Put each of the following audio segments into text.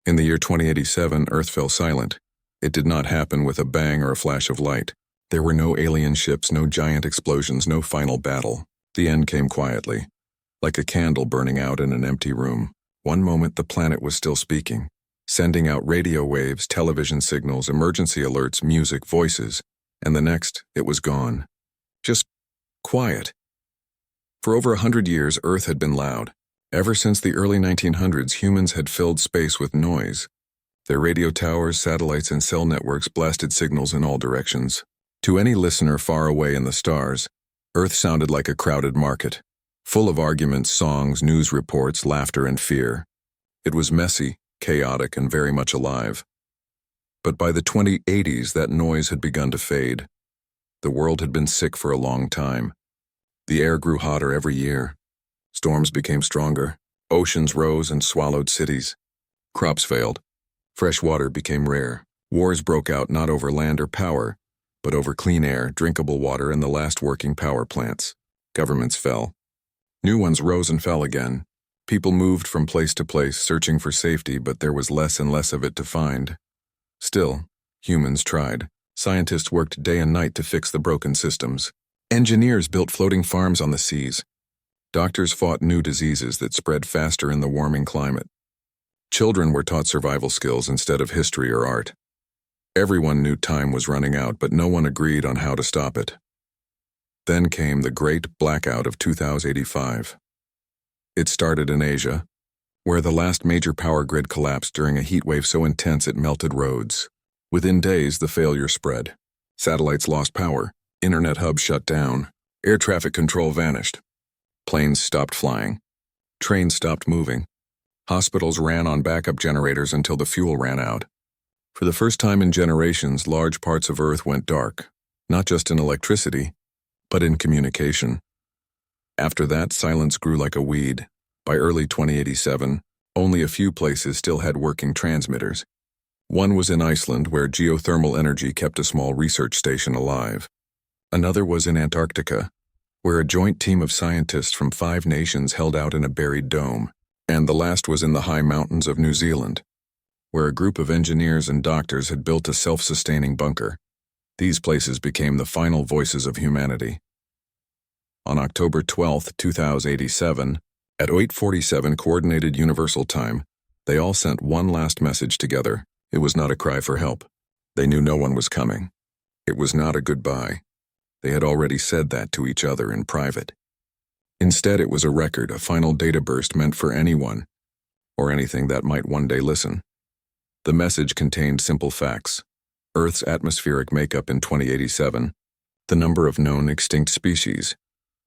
In the year 2087, Earth fell silent. It did not happen with a bang or a flash of light. There were no alien ships, no giant explosions, no final battle. The end came quietly, like a candle burning out in an empty room. One moment the planet was still speaking, sending out radio waves, television signals, emergency alerts, music, voices, and the next, it was gone. Just quiet. For over 100 years, Earth had been loud. Ever since the early 1900s, humans had filled space with noise. Their radio towers, satellites, and cell networks blasted signals in all directions. To any listener far away in the stars, Earth sounded like a crowded market, full of arguments, songs, news reports, laughter, and fear. It was messy, chaotic, and very much alive. But by the 2080s, that noise had begun to fade. The world had been sick for a long time. The air grew hotter every year. Storms became stronger. Oceans rose and swallowed cities. Crops failed. Fresh water became rare. Wars broke out not over land or power, but over clean air, drinkable water, and the last working power plants. Governments fell. New ones rose and fell again. People moved from place to place, searching for safety, but there was less and less of it to find. Still, humans tried. Scientists worked day and night to fix the broken systems. Engineers built floating farms on the seas. Doctors fought new diseases that spread faster in the warming climate. Children were taught survival skills instead of history or art. Everyone knew time was running out, but no one agreed on how to stop it. Then came the great blackout of 2085. It started in Asia, where the last major power grid collapsed during a heat wave so intense it melted roads. Within days, the failure spread. Satellites lost power, internet hubs shut down, air traffic control vanished. Planes stopped flying. Trains stopped moving. Hospitals ran on backup generators until the fuel ran out. For the first time in generations, large parts of Earth went dark, not just in electricity, but in communication. After that, silence grew like a weed. By early 2087, only a few places still had working transmitters. One was in Iceland, where geothermal energy kept a small research station alive. Another was in Antarctica, where a joint team of scientists from 5 nations held out in a buried dome. And the last was in the high mountains of New Zealand, where a group of engineers and doctors had built a self-sustaining bunker. These places became the final voices of humanity. On October 12, 2087, at 8:47 Coordinated Universal Time, they all sent one last message together. It was not a cry for help. They knew no one was coming. It was not a goodbye. They had already said that to each other in private. Instead, it was a record, a final data burst meant for anyone, or anything that might one day listen. The message contained simple facts: Earth's atmospheric makeup in 2087, the number of known extinct species,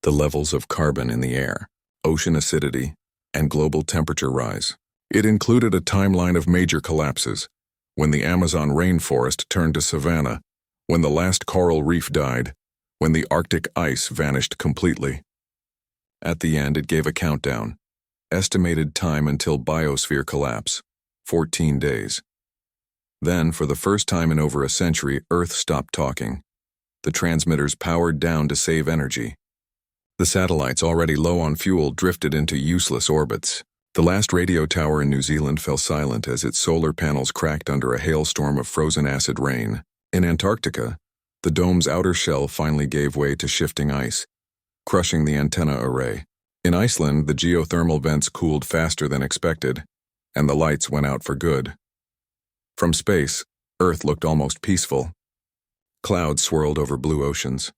the levels of carbon in the air, ocean acidity, and global temperature rise. It included a timeline of major collapses: when the Amazon rainforest turned to savanna, when the last coral reef died, when the Arctic ice vanished completely. At the end, it gave a countdown. Estimated time until biosphere collapse: 14 days. Then, for the first time in over a century, Earth stopped talking. The transmitters powered down to save energy. The satellites, already low on fuel, drifted into useless orbits. The last radio tower in New Zealand fell silent as its solar panels cracked under a hailstorm of frozen acid rain. In Antarctica, the dome's outer shell finally gave way to shifting ice, crushing the antenna array. In Iceland, the geothermal vents cooled faster than expected, and the lights went out for good. From space, Earth looked almost peaceful. Clouds swirled over blue oceans.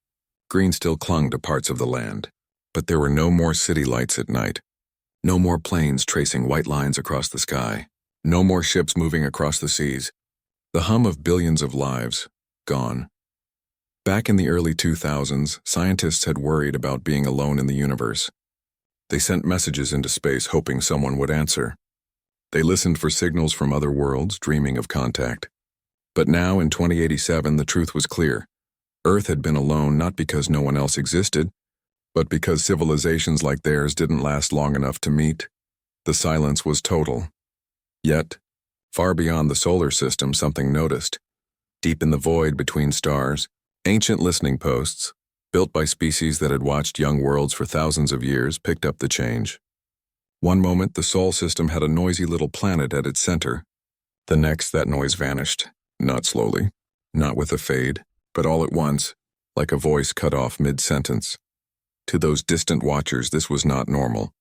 Green still clung to parts of the land. But there were no more city lights at night. No more planes tracing white lines across the sky. No more ships moving across the seas. The hum of billions of lives, gone. Back in the early 2000s, scientists had worried about being alone in the universe. They sent messages into space hoping someone would answer. They listened for signals from other worlds, dreaming of contact. But now, in 2087, the truth was clear. Earth had been alone not because no one else existed, but because civilizations like theirs didn't last long enough to meet. The silence was total. Yet, far beyond the solar system, something noticed. Deep in the void between stars, ancient listening posts, built by species that had watched young worlds for thousands of years, picked up the change. One moment, the Sol system had a noisy little planet at its center, The next, that noise vanished. Not slowly, not with a fade, but all at once, like a voice cut off mid-sentence. To those distant watchers, this was not normal.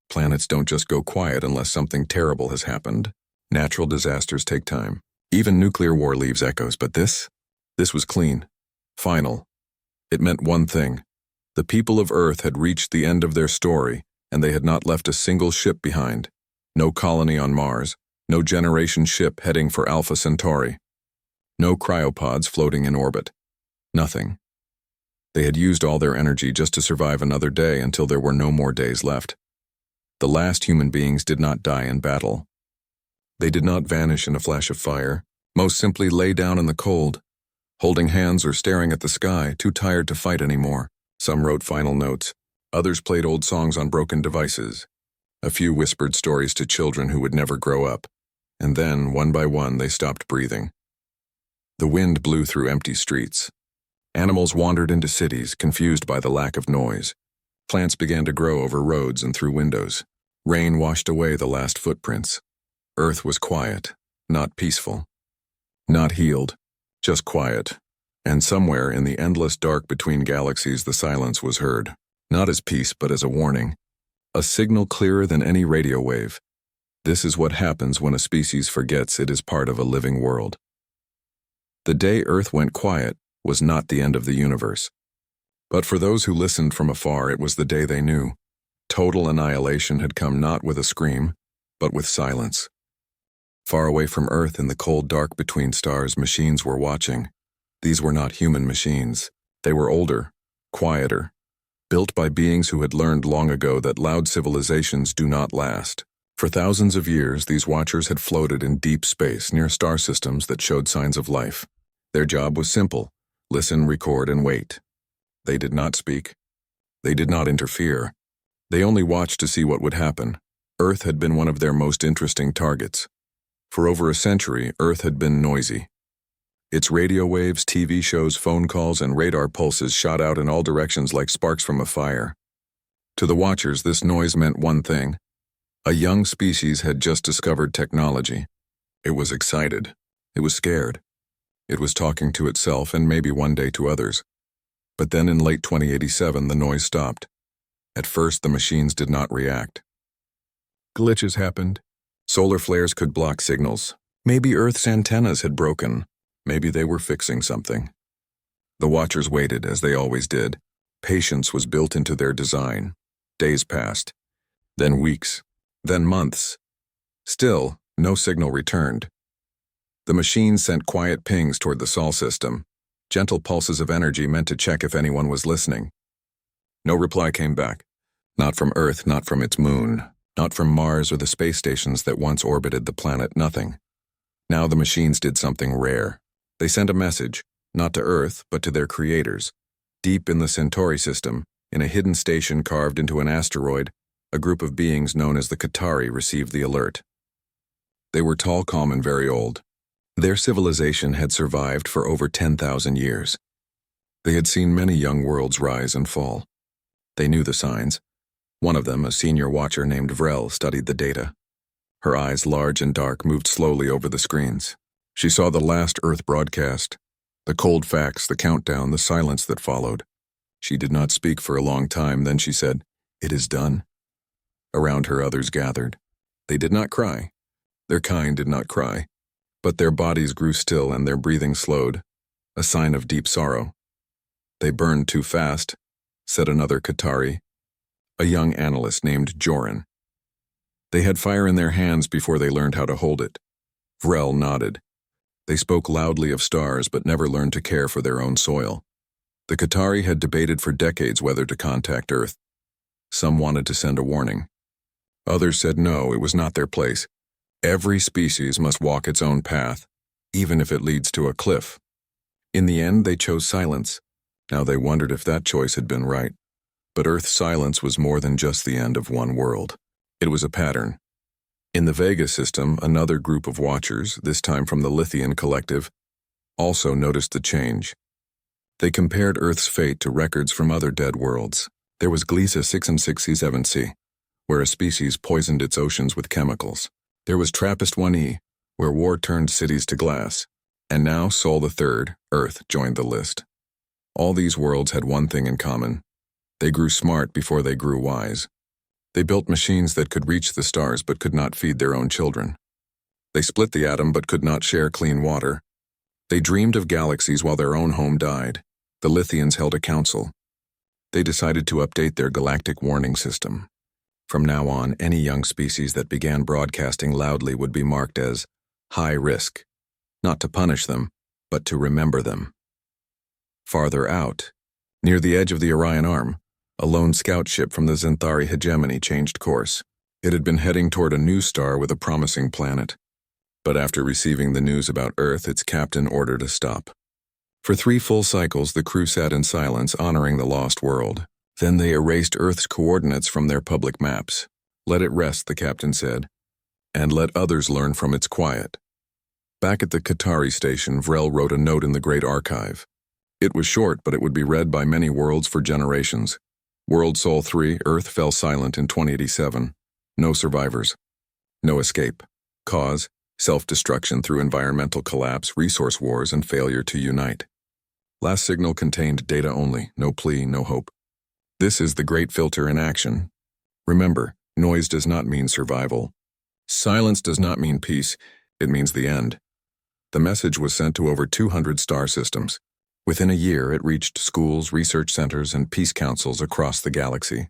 Planets don't just go quiet unless something terrible has happened. Natural disasters take time. Even nuclear war leaves echoes, but this was clean. Final. It meant one thing. The people of Earth had reached the end of their story, and they had not left a single ship behind. No colony on Mars, no generation ship heading for Alpha Centauri. No cryopods floating in orbit. Nothing. They had used all their energy just to survive another day until there were no more days left. The last human beings did not die in battle. They did not vanish in a flash of fire, most simply lay down in the cold, holding hands or staring at the sky, too tired to fight anymore. Some wrote final notes. Others played old songs on broken devices. A few whispered stories to children who would never grow up. And then, one by one, they stopped breathing. The wind blew through empty streets. Animals wandered into cities, confused by the lack of noise. Plants began to grow over roads and through windows. Rain washed away the last footprints. Earth was quiet, not peaceful. Not healed, just quiet. And somewhere in the endless dark between galaxies, the silence was heard. Not as peace, but as a warning. A signal clearer than any radio wave. This is what happens when a species forgets it is part of a living world. The day Earth went quiet was not the end of the universe. But for those who listened from afar, it was the day they knew. Total annihilation had come not with a scream, but with silence. Far away from Earth in the cold dark between stars, machines were watching. These were not human machines. They were older, quieter, built by beings who had learned long ago that loud civilizations do not last. For thousands of years, these watchers had floated in deep space near star systems that showed signs of life. Their job was simple: listen, record, and wait. They did not speak. They did not interfere. They only watched to see what would happen. Earth had been one of their most interesting targets. For over a century, Earth had been noisy. Its radio waves, TV shows, phone calls, and radar pulses shot out in all directions like sparks from a fire. To the watchers, this noise meant one thing. A young species had just discovered technology. It was excited. It was scared. It was talking to itself and maybe one day to others. But then in late 2087, the noise stopped. At first, the machines did not react. Glitches happened. Solar flares could block signals. Maybe Earth's antennas had broken. Maybe they were fixing something. The watchers waited, as they always did. Patience was built into their design. Days passed. Then weeks. Then months. Still, no signal returned. The machines sent quiet pings toward the Sol system, gentle pulses of energy meant to check if anyone was listening. No reply came back. Not from Earth, not from its moon, not from Mars or the space stations that once orbited the planet, nothing. Now the machines did something rare. They sent a message, not to Earth, but to their creators. Deep in the Centauri system, in a hidden station carved into an asteroid, a group of beings known as the Qatari received the alert. They were tall, calm, and very old. Their civilization had survived for over 10,000 years. They had seen many young worlds rise and fall. They knew the signs. One of them, a senior watcher named Vrel, studied the data. Her eyes, large and dark, moved slowly over the screens. She saw the last Earth broadcast, the cold facts, the countdown, the silence that followed. She did not speak for a long time, then she said, "It is done." Around her, others gathered. They did not cry. Their kind did not cry. But their bodies grew still and their breathing slowed, a sign of deep sorrow. "They burned too fast," said another Qatari, a young analyst named Joran. "They had fire in their hands before they learned how to hold it." Vrel nodded. They spoke loudly of stars but never learned to care for their own soil. The Qatari had debated for decades whether to contact Earth. Some wanted to send a warning. Others said no, it was not their place. Every species must walk its own path, even if it leads to a cliff. In the end, they chose silence. Now they wondered if that choice had been right. But Earth's silence was more than just the end of one world. It was a pattern. In the Vega system, another group of watchers, this time from the Lithian Collective, also noticed the change. They compared Earth's fate to records from other dead worlds. There was Gliese 667c, where a species poisoned its oceans with chemicals. There was Trappist 1e, where war turned cities to glass. And now Sol III, Earth, joined the list. All these worlds had one thing in common. They grew smart before they grew wise. They built machines that could reach the stars but could not feed their own children. They split the atom but could not share clean water. They dreamed of galaxies while their own home died. The Lithians held a council. They decided to update their galactic warning system. From now on, any young species that began broadcasting loudly would be marked as high risk, not to punish them, but to remember them. Farther out, near the edge of the Orion Arm, a lone scout ship from the Xanthari hegemony changed course. It had been heading toward a new star with a promising planet. But after receiving the news about Earth, its captain ordered a stop. For 3 full cycles, the crew sat in silence, honoring the lost world. Then they erased Earth's coordinates from their public maps. "Let it rest," the captain said, "and let others learn from its quiet." Back at the Qatari station, Vrel wrote a note in the Great Archive. It was short, but it would be read by many worlds for generations. World Sol 3, Earth fell silent in 2087. No survivors. No escape. Cause: self-destruction through environmental collapse, resource wars, and failure to unite. Last signal contained data only, no plea, no hope. This is the Great Filter in action. Remember, noise does not mean survival. Silence does not mean peace, it means the end. The message was sent to over 200 star systems. Within a year, it reached schools, research centers, and peace councils across the galaxy.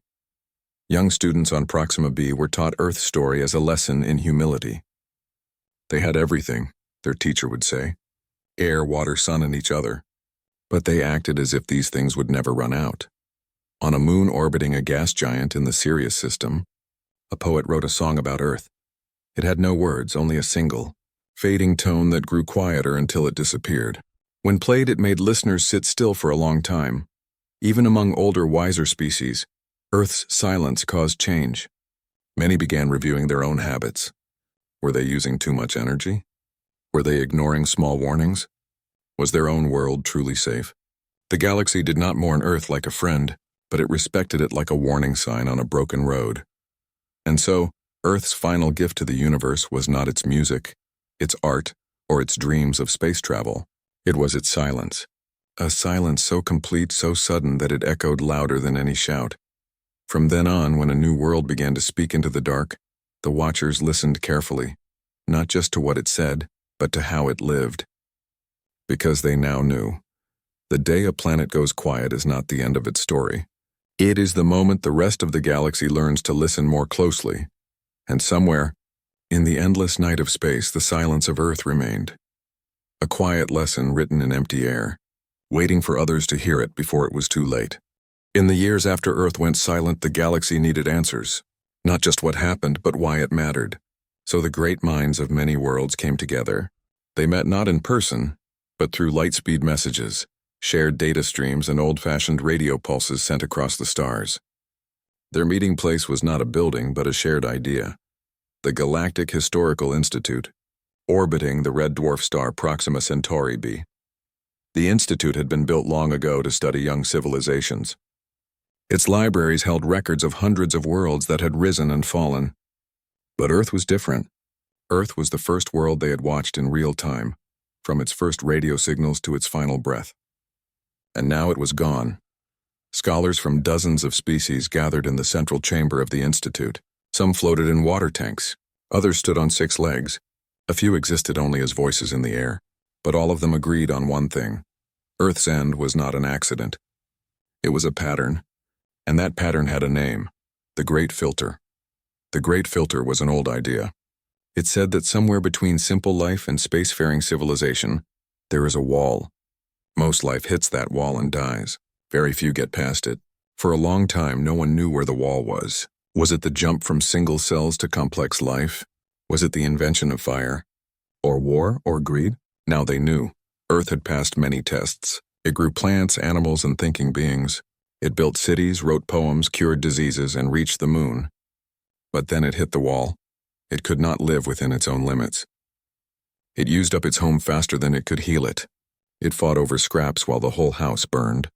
Young students on Proxima B were taught Earth's story as a lesson in humility. They had everything, their teacher would say: air, water, sun, and each other. But they acted as if these things would never run out. On a moon orbiting a gas giant in the Sirius system, a poet wrote a song about Earth. It had no words, only a single, fading tone that grew quieter until it disappeared. When played, it made listeners sit still for a long time. Even among older, wiser species, Earth's silence caused change. Many began reviewing their own habits. Were they using too much energy? Were they ignoring small warnings? Was their own world truly safe? The galaxy did not mourn Earth like a friend, but it respected it like a warning sign on a broken road. And so, Earth's final gift to the universe was not its music, its art, or its dreams of space travel. It was its silence. A silence so complete, so sudden that it echoed louder than any shout. From then on, when a new world began to speak into the dark, the watchers listened carefully, not just to what it said, but to how it lived. Because they now knew. The day a planet goes quiet is not the end of its story. It is the moment the rest of the galaxy learns to listen more closely. And somewhere, in the endless night of space, the silence of Earth remained. A quiet lesson written in empty air, waiting for others to hear it before it was too late. In the years after Earth went silent, the galaxy needed answers. Not just what happened, but why it mattered. So the great minds of many worlds came together. They met not in person, but through light-speed messages, shared data streams, and old-fashioned radio pulses sent across the stars. Their meeting place was not a building, but a shared idea. The Galactic Historical Institute, orbiting the red dwarf star Proxima Centauri b. The institute had been built long ago to study young civilizations. Its libraries held records of hundreds of worlds that had risen and fallen. But Earth was different. Earth was the first world they had watched in real time, from its first radio signals to its final breath. And now it was gone. Scholars from dozens of species gathered in the central chamber of the institute. Some floated in water tanks, others stood on 6 legs. A few existed only as voices in the air, but all of them agreed on one thing: Earth's end was not an accident. It was a pattern, and that pattern had a name: the Great Filter. The Great Filter was an old idea. It said that somewhere between simple life and spacefaring civilization, there is a wall. Most life hits that wall and dies. Very few get past it. For a long time, no one knew where the wall was. Was it the jump from single cells to complex life? Was it the invention of fire? Or war? Or greed? Now they knew. Earth had passed many tests. It grew plants, animals, and thinking beings. It built cities, wrote poems, cured diseases, and reached the moon. But then it hit the wall. It could not live within its own limits. It used up its home faster than it could heal it. It fought over scraps while the whole house burned.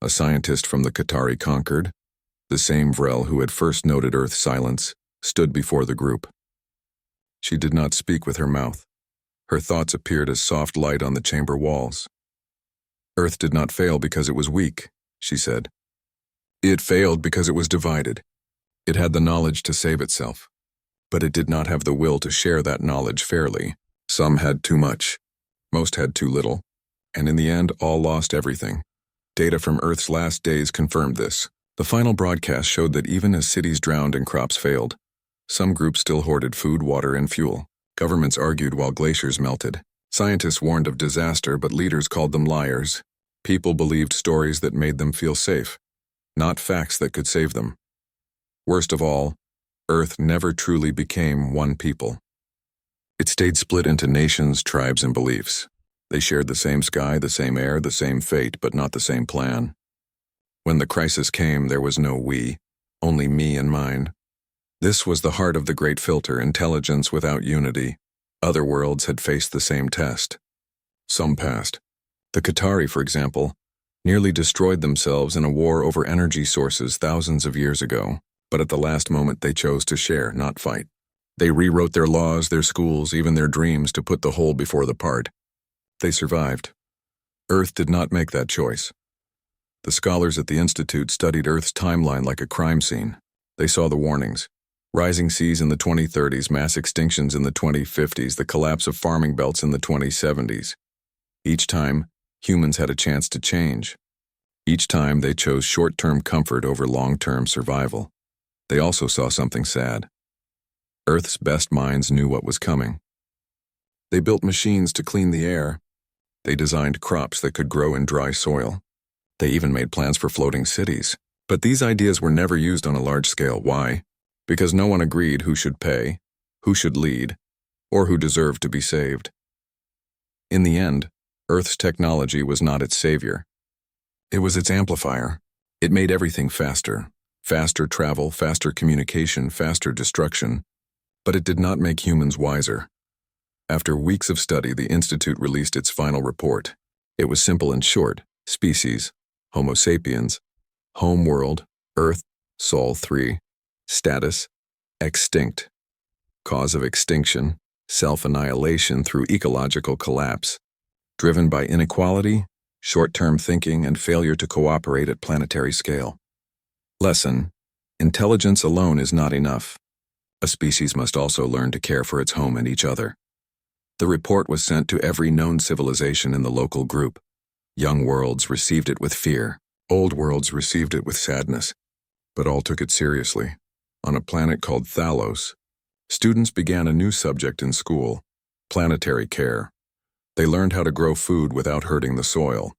A scientist from the Qatari conquered. The same Vrel who had first noted Earth's silence stood before the group. She did not speak with her mouth. Her thoughts appeared as soft light on the chamber walls. Earth did not fail because it was weak, she said. It failed because it was divided. It had the knowledge to save itself, but it did not have the will to share that knowledge fairly. Some had too much, most had too little, and in the end all lost everything. Data from Earth's last days confirmed this. The final broadcast showed that even as cities drowned and crops failed, some groups still hoarded food, water, and fuel. Governments argued while glaciers melted. Scientists warned of disaster, but leaders called them liars. People believed stories that made them feel safe, not facts that could save them. Worst of all, Earth never truly became one people. It stayed split into nations, tribes, and beliefs. They shared the same sky, the same air, the same fate, but not the same plan. When the crisis came, there was no we, only me and mine. This was the heart of the Great Filter, intelligence without unity. Other worlds had faced the same test. Some passed. The Qatari, for example, nearly destroyed themselves in a war over energy sources thousands of years ago, but at the last moment they chose to share, not fight. They rewrote their laws, their schools, even their dreams to put the whole before the part. They survived. Earth did not make that choice. The scholars at the Institute studied Earth's timeline like a crime scene. They saw the warnings. Rising seas in the 2030s, mass extinctions in the 2050s, the collapse of farming belts in the 2070s. Each time, humans had a chance to change. Each time, they chose short-term comfort over long-term survival. They also saw something sad. Earth's best minds knew what was coming. They built machines to clean the air. They designed crops that could grow in dry soil. They even made plans for floating cities. But these ideas were never used on a large scale. Why? Because no one agreed who should pay, who should lead, or who deserved to be saved. In the end, Earth's technology was not its savior. It was its amplifier. It made everything faster. Faster travel, faster communication, faster destruction. But it did not make humans wiser. After weeks of study, the Institute released its final report. It was simple and short. Species, Homo sapiens. Home world, Earth, Sol 3. Status, extinct. Cause of extinction, self-annihilation through ecological collapse. Driven by inequality, short-term thinking, and failure to cooperate at planetary scale. Lesson: intelligence alone is not enough. A species must also learn to care for its home and each other. The report was sent to every known civilization in the local group. Young worlds received it with fear. Old worlds received it with sadness. But all took it seriously. On a planet called Thalos, students began a new subject in school: planetary care. They learned how to grow food without hurting the soil,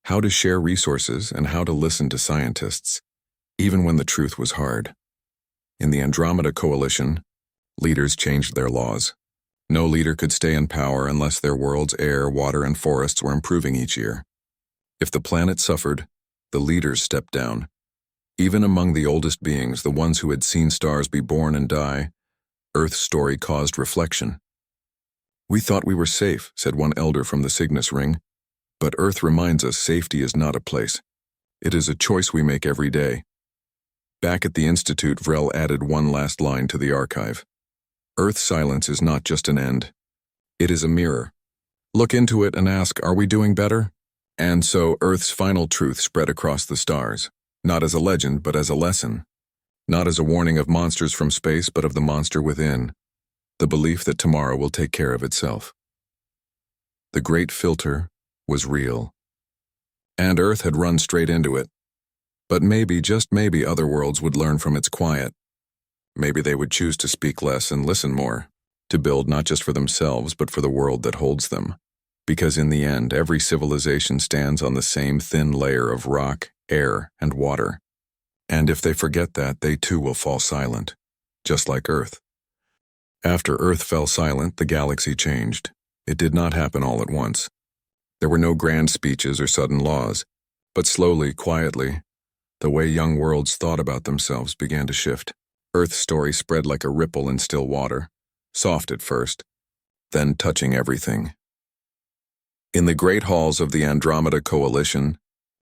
how to share resources, and how to listen to scientists, even when the truth was hard. In the Andromeda Coalition, leaders changed their laws. No leader could stay in power unless their world's air, water, and forests were improving each year. If the planet suffered, the leaders stepped down. Even among the oldest beings, the ones who had seen stars be born and die, Earth's story caused reflection. "We thought we were safe," said one elder from the Cygnus Ring. "But Earth reminds us safety is not a place. It is a choice we make every day." Back at the Institute, Vrel added one last line to the archive. Earth's silence is not just an end. It is a mirror. Look into it and ask, are we doing better? And so Earth's final truth spread across the stars, not as a legend, but as a lesson. Not as a warning of monsters from space, but of the monster within. The belief that tomorrow will take care of itself. The Great Filter was real. And Earth had run straight into it. But maybe, just maybe, other worlds would learn from its quiet. Maybe they would choose to speak less and listen more, to build not just for themselves, but for the world that holds them. Because in the end, every civilization stands on the same thin layer of rock, air, and water. And if they forget that, they too will fall silent, just like Earth. After Earth fell silent, the galaxy changed. It did not happen all at once. There were no grand speeches or sudden laws, but slowly, quietly, the way young worlds thought about themselves began to shift. Earth's story spread like a ripple in still water, soft at first, then touching everything. In the great halls of the Andromeda Coalition,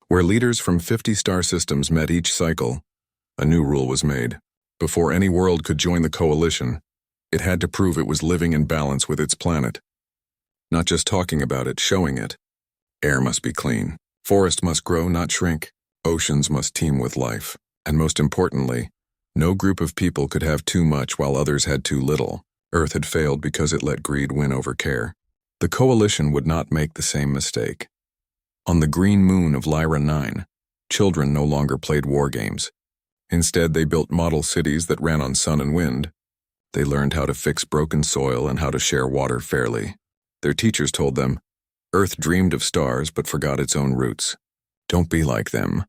where leaders from 50 star systems met each cycle, a new rule was made. Before any world could join the coalition, it had to prove it was living in balance with its planet. Not just talking about it, showing it. Air must be clean. Forest must grow, not shrink. Oceans must teem with life. And most importantly, no group of people could have too much while others had too little. Earth had failed because it let greed win over care. The coalition would not make the same mistake. On the green moon of Lyra 9, children no longer played war games. Instead, they built model cities that ran on sun and wind. They learned how to fix broken soil and how to share water fairly. Their teachers told them, Earth dreamed of stars but forgot its own roots. Don't be like them.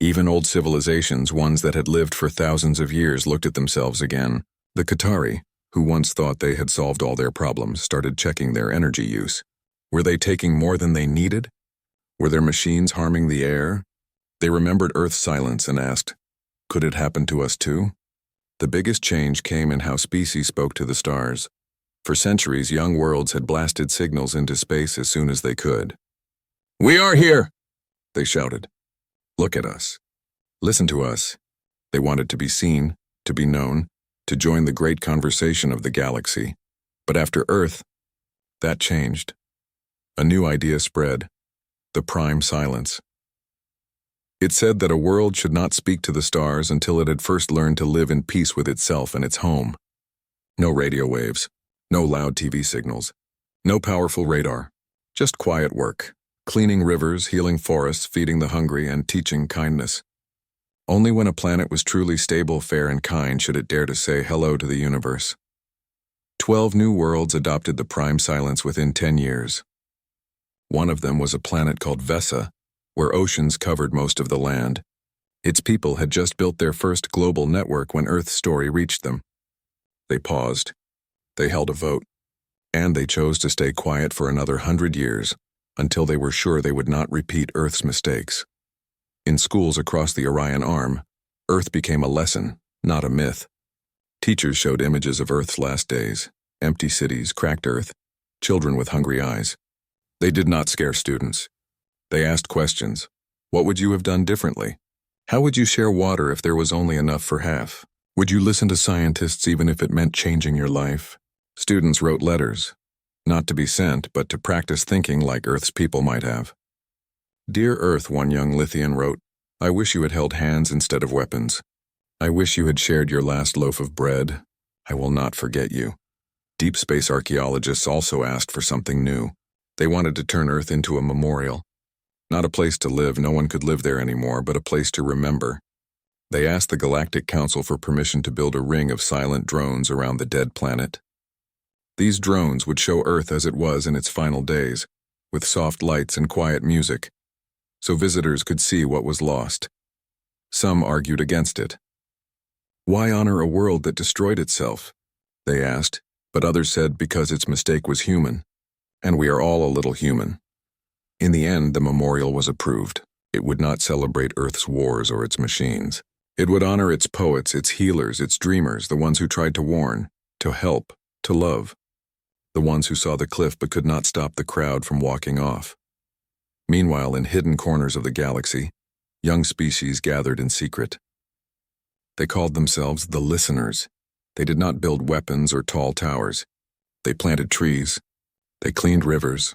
Even old civilizations, ones that had lived for thousands of years, looked at themselves again. The Qatari, who once thought they had solved all their problems, started checking their energy use. Were they taking more than they needed? Were their machines harming the air? They remembered Earth's silence and asked, could it happen to us too? The biggest change came in how species spoke to the stars. For centuries, young worlds had blasted signals into space as soon as they could. We are here, they shouted. Look at us. Listen to us. They wanted to be seen, to be known, to join the great conversation of the galaxy. But after Earth, that changed. A new idea spread, the prime silence. It said that a world should not speak to the stars until it had first learned to live in peace with itself and its home. No radio waves, no loud TV signals, no powerful radar, just quiet work, cleaning rivers, healing forests, feeding the hungry, and teaching kindness. Only when a planet was truly stable, fair, and kind should it dare to say hello to the universe. 12 new worlds adopted the prime silence within 10 years. One of them was a planet called Vesa, where oceans covered most of the land. Its people had just built their first global network when Earth's story reached them. They paused. They held a vote. And they chose to stay quiet for another 100 years, until they were sure they would not repeat Earth's mistakes. In schools across the Orion Arm, Earth became a lesson, not a myth. Teachers showed images of Earth's last days, empty cities, cracked Earth, children with hungry eyes. They did not scare students. They asked questions. What would you have done differently? How would you share water if there was only enough for half? Would you listen to scientists even if it meant changing your life? Students wrote letters, not to be sent, but to practice thinking like Earth's people might have. Dear Earth, one young Lithian wrote, I wish you had held hands instead of weapons. I wish you had shared your last loaf of bread. I will not forget you. Deep space archaeologists also asked for something new. They wanted to turn Earth into a memorial. Not a place to live, no one could live there anymore, but a place to remember. They asked the Galactic Council for permission to build a ring of silent drones around the dead planet. These drones would show Earth as it was in its final days, with soft lights and quiet music, so visitors could see what was lost. Some argued against it. Why honor a world that destroyed itself? They asked, but others said because its mistake was human, and we are all a little human. In the end, the memorial was approved. It would not celebrate Earth's wars or its machines. It would honor its poets, its healers, its dreamers, the ones who tried to warn, to help, to love. The ones who saw the cliff but could not stop the crowd from walking off. Meanwhile, in hidden corners of the galaxy, young species gathered in secret. They called themselves the Listeners. They did not build weapons or tall towers. They planted trees. They cleaned rivers.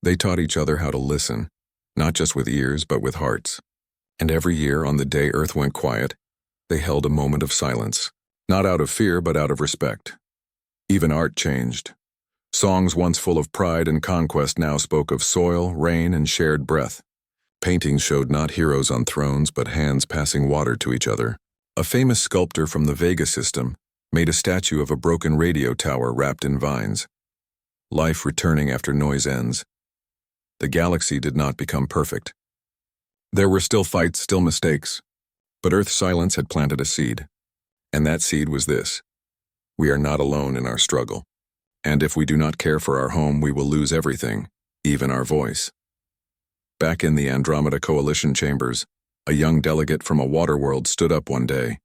They taught each other how to listen, not just with ears but with hearts. And every year, on the day Earth went quiet, they held a moment of silence, not out of fear but out of respect. Even art changed. Songs once full of pride and conquest now spoke of soil, rain, and shared breath. Paintings showed not heroes on thrones but hands passing water to each other. A famous sculptor from the Vega system made a statue of a broken radio tower wrapped in vines. Life returning after noise ends. The galaxy did not become perfect. There were still fights, still mistakes, but Earth's silence had planted a seed. And that seed was this: we are not alone in our struggle. And if we do not care for our home, we will lose everything, even our voice. Back in the Andromeda Coalition chambers, a young delegate from a water world stood up one day.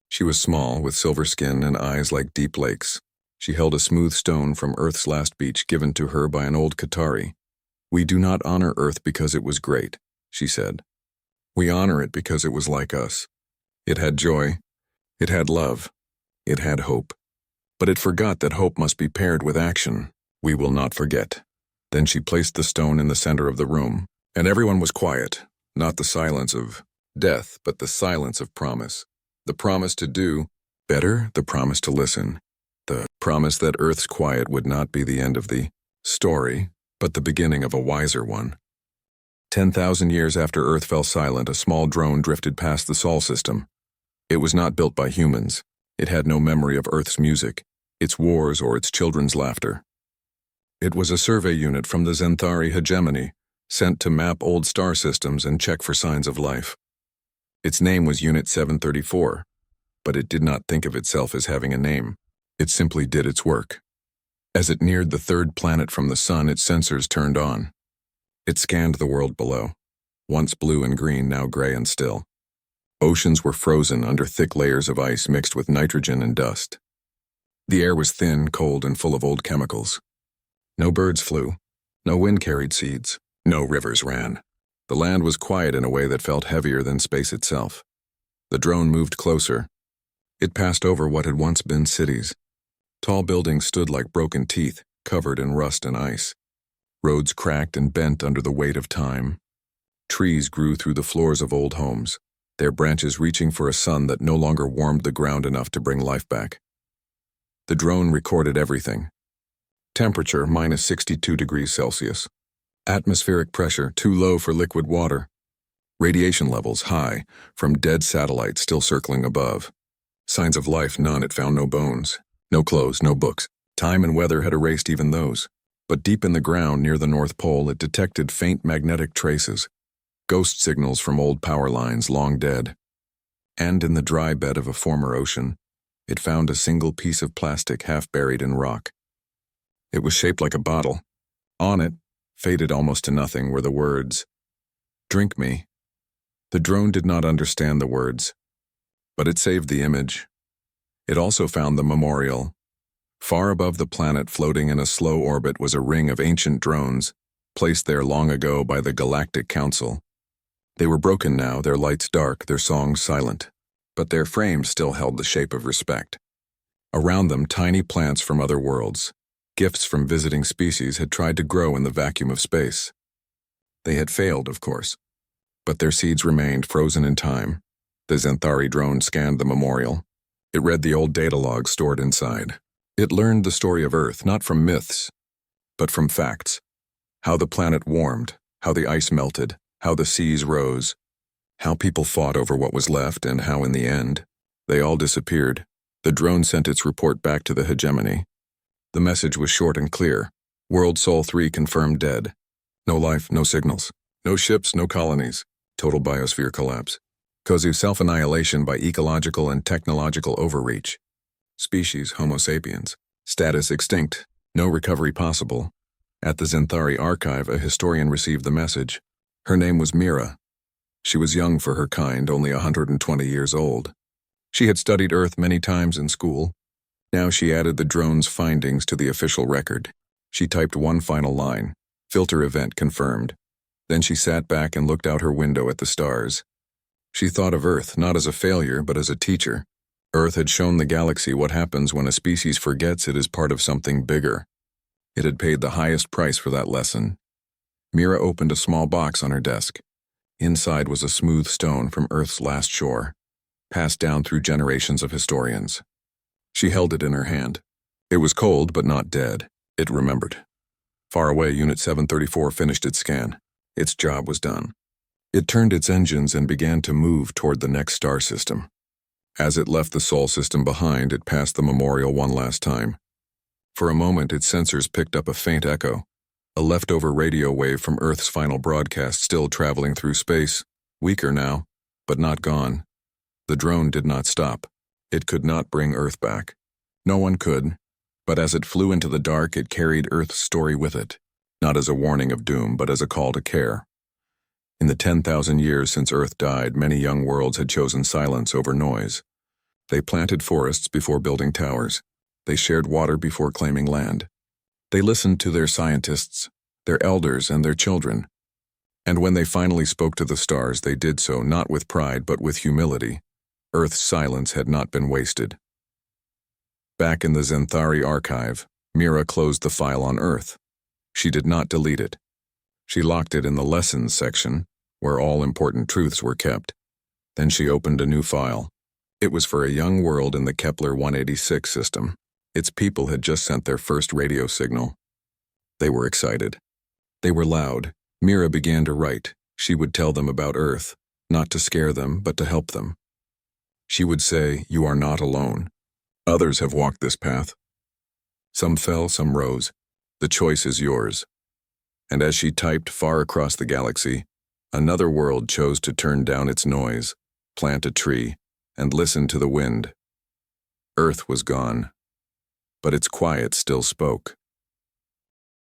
She was small, with silver skin and eyes like deep lakes. She held a smooth stone from Earth's last beach given to her by an old Qatari. We do not honor Earth because it was great, she said. We honor it because it was like us. It had joy. It had love. It had hope. But it forgot that hope must be paired with action. We will not forget. Then she placed the stone in the center of the room, and everyone was quiet, not the silence of death, but the silence of promise. The promise to do better, the promise to listen, the promise that Earth's quiet would not be the end of the story, but the beginning of a wiser one. 10,000 years after Earth fell silent, a small drone drifted past the Sol system. It was not built by humans. It had no memory of Earth's music, its wars, or its children's laughter. It was a survey unit from the Xanthari hegemony, sent to map old star systems and check for signs of life. Its name was Unit 734, but it did not think of itself as having a name. It simply did its work. As it neared the third planet from the sun, its sensors turned on. It scanned the world below, once blue and green, now gray and still. Oceans were frozen under thick layers of ice mixed with nitrogen and dust. The air was thin, cold, and full of old chemicals. No birds flew, no wind carried seeds, no rivers ran. The land was quiet in a way that felt heavier than space itself. The drone moved closer. It passed over what had once been cities. Tall buildings stood like broken teeth, covered in rust and ice. Roads cracked and bent under the weight of time. Trees grew through the floors of old homes, their branches reaching for a sun that no longer warmed the ground enough to bring life back. The drone recorded everything. Temperature minus 62 degrees Celsius. Atmospheric pressure too low for liquid water. Radiation levels high from dead satellites still circling above. Signs of life none. It found no bones, no clothes, no books. Time and weather had erased even those. But deep in the ground near the North Pole, it detected faint magnetic traces, ghost signals from old power lines long dead. And in the dry bed of a former ocean, it found a single piece of plastic half buried in rock. It was shaped like a bottle. On it, faded almost to nothing, were the words, "Drink me." The drone did not understand the words, but it saved the image. It also found the memorial. Far above the planet, floating in a slow orbit, was a ring of ancient drones, placed there long ago by the Galactic Council. They were broken now, their lights dark, their songs silent, but their frames still held the shape of respect. Around them, tiny plants from other worlds, gifts from visiting species, had tried to grow in the vacuum of space. They had failed, of course, but their seeds remained frozen in time. The Xanthari drone scanned the memorial. It read the old data logs stored inside. It learned the story of Earth, not from myths, but from facts. How the planet warmed, how the ice melted, how the seas rose, how people fought over what was left, and how in the end, they all disappeared. The drone sent its report back to the hegemony. The message was short and clear. World Sol 3 confirmed dead. No life, no signals. No ships, no colonies. Total biosphere collapse. Cause of self-annihilation by ecological and technological overreach. Species Homo sapiens. Status extinct. No recovery possible. At the Xanthari archive, a historian received the message. Her name was Mira. She was young for her kind, only 120 years old. She had studied Earth many times in school. Now she added the drone's findings to the official record. She typed one final line. Filter event confirmed. Then she sat back and looked out her window at the stars. She thought of Earth not as a failure, but as a teacher. Earth had shown the galaxy what happens when a species forgets it is part of something bigger. It had paid the highest price for that lesson. Mira opened a small box on her desk. Inside was a smooth stone from Earth's last shore, passed down through generations of historians. She held it in her hand. It was cold, but not dead. It remembered. Far away, Unit 734 finished its scan. Its job was done. It turned its engines and began to move toward the next star system. As it left the Sol system behind, it passed the memorial one last time. For a moment, its sensors picked up a faint echo, a leftover radio wave from Earth's final broadcast still traveling through space, weaker now, but not gone. The drone did not stop. It could not bring Earth back. No one could, but as it flew into the dark, it carried Earth's story with it, not as a warning of doom, but as a call to care. In the 10,000 years since Earth died, many young worlds had chosen silence over noise. They planted forests before building towers. They shared water before claiming land. They listened to their scientists, their elders, and their children. And when they finally spoke to the stars, they did so not with pride but with humility. Earth's silence had not been wasted. Back in the Xanthari archive, Mira closed the file on Earth. She did not delete it. She locked it in the lessons section, where all important truths were kept. Then she opened a new file. It was for a young world in the Kepler 186 system. Its people had just sent their first radio signal. They were excited. They were loud. Mira began to write. She would tell them about Earth, not to scare them, but to help them. She would say, "You are not alone. Others have walked this path. Some fell, some rose. The choice is yours." And as she typed far across the galaxy, another world chose to turn down its noise, plant a tree, and listen to the wind. Earth was gone, but its quiet still spoke.